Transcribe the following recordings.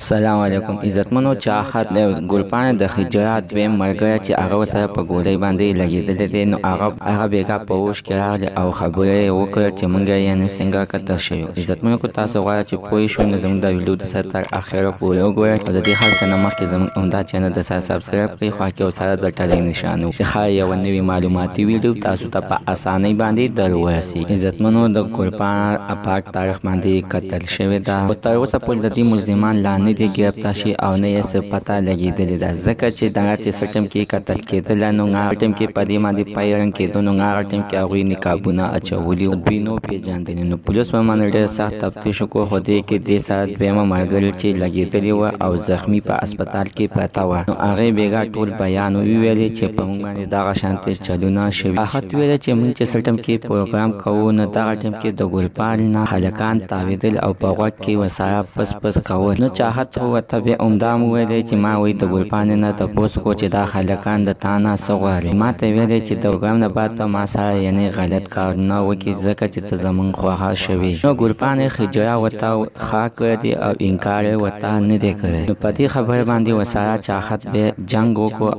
سلام علیکم عزتمنو چاحت ګلپاڼه د خجرات دویم ملګری چې هغه ورسره په ګولۍ باندې لګېدلی دی نو هغه بېګا په اوښ کې راغلی او خبره یې وکړه چې موږ یعنې څنګه کتل شوي عزتمنو که تاسو غواړئ چې پوه شئ نو زموږ دا ویډیو د سره تر اخره پورې وګورئ او د دې هر څه نه مخکې زموږ همدا چینل د سره سبسکرایب کړئ خوا کې ورسره د ټلۍ نښان چې ښایي یوه نوې معلوماتي ویډیو تاسو ته په اسانۍ باندې در ورسي عزتمنو د ګلپاڼه اپارټ تاریخ باندې کتل شوې ده خو تر اوسه پورې د دې ملزمان لا نه دي ګرفتار شي او نه یې څه پته لګېدلې ده ځکه چې دغه چې څه ټیم کې قتل کېدله نو هغه ټیم کې په دې باندې پیرنګ کېدو نو هغه ټیم کې هغوی نقابونه اچولي دوی نو پېژندلي نو پولیس په باندې ډېر سخت تفتیش وکړو خو دې کې دې سره دویمه ملګري چې لګېدلې وه او زخمي په اسپتال کې پرته وه نو هغې بېګا ټول بیان وویلې چې په موږ باندې دغه شانتې چلونه شوي احد ویله چې موږ چې څه ټیم کې پروګرام کوو نو دغه ټیم کې د ګلپاڼې نه هلکان تاوېدل او په غوږ کې ورسره پس پس کول نو چاحت ورته بیا همدا م وویلی چې ما وایي د ګلپاڼې نه تپوس وکړو چې دا هلکان د تا نه څه غواړي ما ته ویلی چې د پروګرام نه بعد به ما سره یعنې غلط کارونه وکړي ځکه چې ته زموږ خوښه شوې نو ګلپاڼې خجره ورته ښه کړی دی او انکار یې ورته نه دی کړی نو په دې خبرې باندې ورسره چاحت بیا جنګ وکړو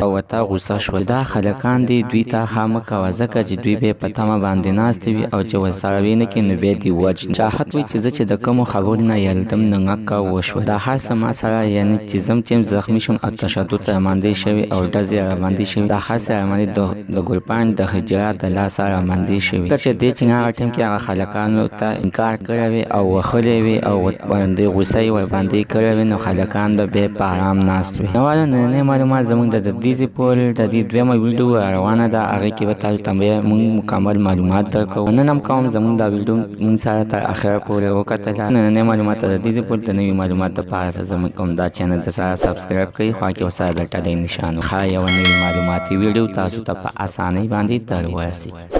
او ورته غوسه شول دا هلکان دي دوی ته ښه مه کوه ځکه چې دوی بیا په تمه باندې ناستې وي او چې ورسره وي نه کړي نو بیا دې وجني چاحت وایي چې زه چې د کومو خبرو نه یلدم نو ঙکه وشوه دا هر څه ما سره یعنې چې زم چې زخمي شوم او تشدد راماندې شوي او ډزې راماندې شوي دا هر څه راماندې د ګلپاڼې د خجرات د لاسه راماندې شوي ځکه چې دې چې هغه ټیم کې هغه هلکانو ته انکار کړی وي او وښلی وي او ورباندې غوسه یې ورباندې کړی وي نو هلکان به بیا په ارام ناست وي نو والا نننۍ معلومات زموږ د دې پورې د دې دویمه ویډیو روانه ده هغې کې به تاسو ته موږ مکمل معلومات درکوو مننه هم کوم زموږ دا ویډیو موږ سره تر اخره پورې وکتله نننۍ معلومات د دې پورې د نوي معلومات دپاره زموږ کوم دا چینل د سره سبسکرایب کړئ خوا کې ورسره د ټلۍ نښان ښایي یوه نوې معلوماتي ویډیو تاسو ته په اسانۍ باندې در ورسي